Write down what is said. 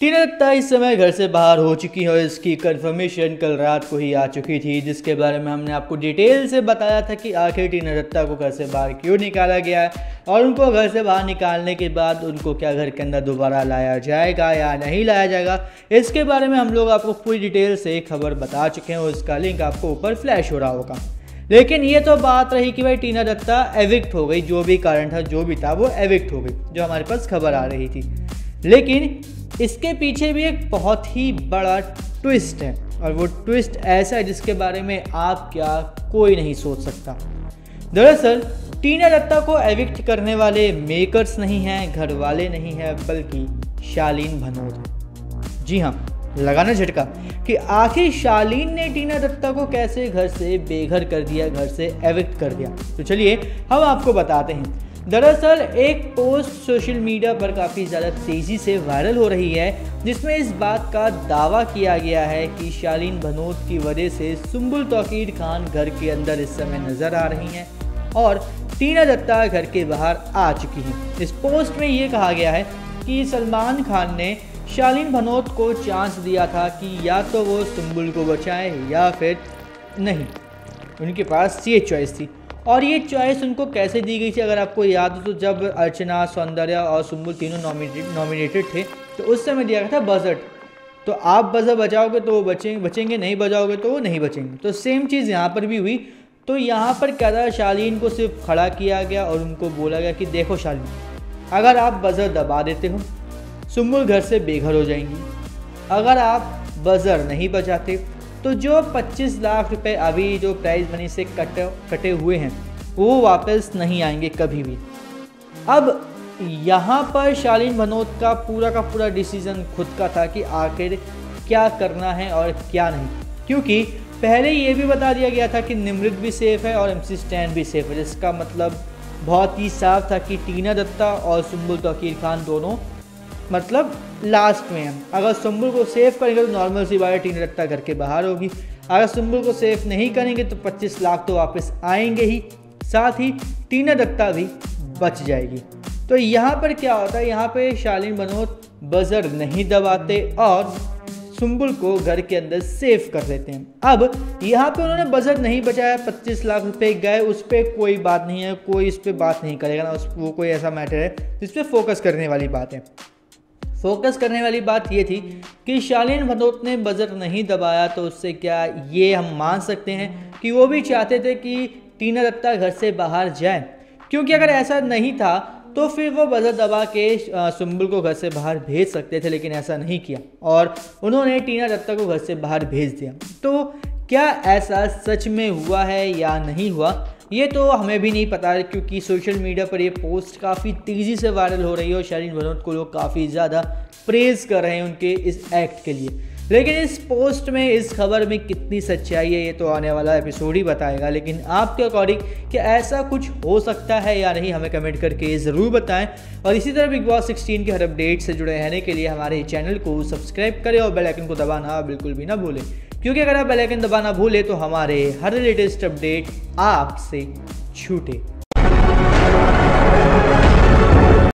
टीना दत्ता इस समय घर से बाहर हो चुकी है और इसकी कंफर्मेशन कल रात को ही आ चुकी थी, जिसके बारे में हमने आपको डिटेल से बताया था कि आखिर टीना दत्ता को घर से बाहर क्यों निकाला गया है और उनको घर से बाहर निकालने के बाद उनको क्या घर के अंदर दोबारा लाया जाएगा या नहीं लाया जाएगा। इसके बारे में हम लोग आपको पूरी डिटेल से खबर बता चुके हैं और इसका लिंक आपको ऊपर फ्लैश हो रहा होगा। लेकिन ये तो बात रही कि भाई टीना दत्ता एविक्ट हो गई, जो भी कारण था जो भी था वो एविक्ट हो गई, जो हमारे पास खबर आ रही थी। लेकिन इसके पीछे भी एक बहुत ही बड़ा ट्विस्ट है और वो ट्विस्ट ऐसा है जिसके बारे में आप क्या कोई नहीं सोच सकता। दरअसल टीना दत्ता को एविक्ट करने वाले मेकर्स नहीं हैं, घर वाले नहीं हैं, बल्कि शालीन भनोट है। जी हाँ, लगाना झटका कि आखिर शालीन ने टीना दत्ता को कैसे घर से बेघर कर दिया, घर से एविक्ट कर दिया। तो चलिए हम आपको बताते हैं। दरअसल एक पोस्ट सोशल मीडिया पर काफ़ी ज़्यादा तेज़ी से वायरल हो रही है, जिसमें इस बात का दावा किया गया है कि शालीन भनोट की वजह से सुंबुल तौकीर खान घर के अंदर इस समय नज़र आ रही हैं और टीना दत्ता घर के बाहर आ चुकी हैं। इस पोस्ट में ये कहा गया है कि सलमान खान ने शालीन भनोट को चांस दिया था कि या तो वो सुंबुल को बचाए या फिर नहीं, उनके पास ये चॉइस थी। और ये चॉइस उनको कैसे दी गई थी अगर आपको याद हो तो जब अर्चना, सौंदर्या और सुंबुल तीनों नॉमिनेटेड थे तो उस समय दिया गया था बजट। तो आप बजट बचाओगे तो वो बचेंगे, नहीं बचाओगे तो वो नहीं बचेंगे। तो सेम चीज़ यहाँ पर भी हुई। तो यहाँ पर क्या था, शालीन को सिर्फ खड़ा किया गया और उनको बोला गया कि देखो शालीन, अगर आप बजट दबा देते हो सुंबुल घर से बेघर हो जाएंगी, अगर आप बजर नहीं बचाते तो जो 25 लाख रुपए अभी जो प्राइज मनी से कटे हुए हैं वो वापस नहीं आएंगे कभी भी। अब यहाँ पर शालीन भनोट का पूरा डिसीजन खुद का था कि आखिर क्या करना है और क्या नहीं, क्योंकि पहले ये भी बता दिया गया था कि निमृत भी सेफ़ है और MC स्टैन भी सेफ़ है, जिसका मतलब बहुत ही साफ था कि टीना दत्ता और सुंबुल तौकीर खान दोनों मतलब लास्ट में हैं। अगर सुंबुल को सेव करेंगे तो नॉर्मल सी बात है, टीना दत्ता घर के बाहर होगी। अगर सुंबुल को सेव नहीं करेंगे तो 25 लाख तो वापस आएंगे ही, साथ ही टीना दत्ता भी बच जाएगी। तो यहाँ पर क्या होता है, यहाँ पे शालीन भनोट बजर नहीं दबाते और सुंबुल को घर के अंदर सेव कर देते हैं। अब यहाँ पे उन्होंने बजट नहीं बचाया, 25 लाख रुपए गए, उस पर कोई बात नहीं है, कोई इस पर बात नहीं करेगा ना, वो कोई ऐसा मैटर है जिस पर फोकस करने वाली बात है। फोकस करने वाली बात ये थी कि शालीन भनोट ने बजट नहीं दबाया, तो उससे क्या ये हम मान सकते हैं कि वो भी चाहते थे कि टीना दत्ता घर से बाहर जाए, क्योंकि अगर ऐसा नहीं था तो फिर वो बजट दबा के सुंबुल को घर से बाहर भेज सकते थे, लेकिन ऐसा नहीं किया और उन्होंने टीना दत्ता को घर से बाहर भेज दिया। तो क्या ऐसा सच में हुआ है या नहीं हुआ ये तो हमें भी नहीं पता है, क्योंकि सोशल मीडिया पर ये पोस्ट काफ़ी तेज़ी से वायरल हो रही है और शालीन भनोट को लोग काफ़ी ज़्यादा प्रेज़ कर रहे हैं उनके इस एक्ट के लिए। लेकिन इस पोस्ट में, इस खबर में कितनी सच्चाई है ये तो आने वाला एपिसोड ही बताएगा। लेकिन आपके अकॉर्डिंग क्या ऐसा कुछ हो सकता है या नहीं, हमें कमेंट करके ज़रूर बताएं। और इसी तरह बिग बॉस 16 के हर अपडेट से जुड़े रहने के लिए हमारे चैनल को सब्सक्राइब करें और बेल आइकन को दबाना बिल्कुल भी ना भूलें, क्योंकि अगर आप बेल आइकन दबाना भूलें तो हमारे हर लेटेस्ट अपडेट आपसे छूटे।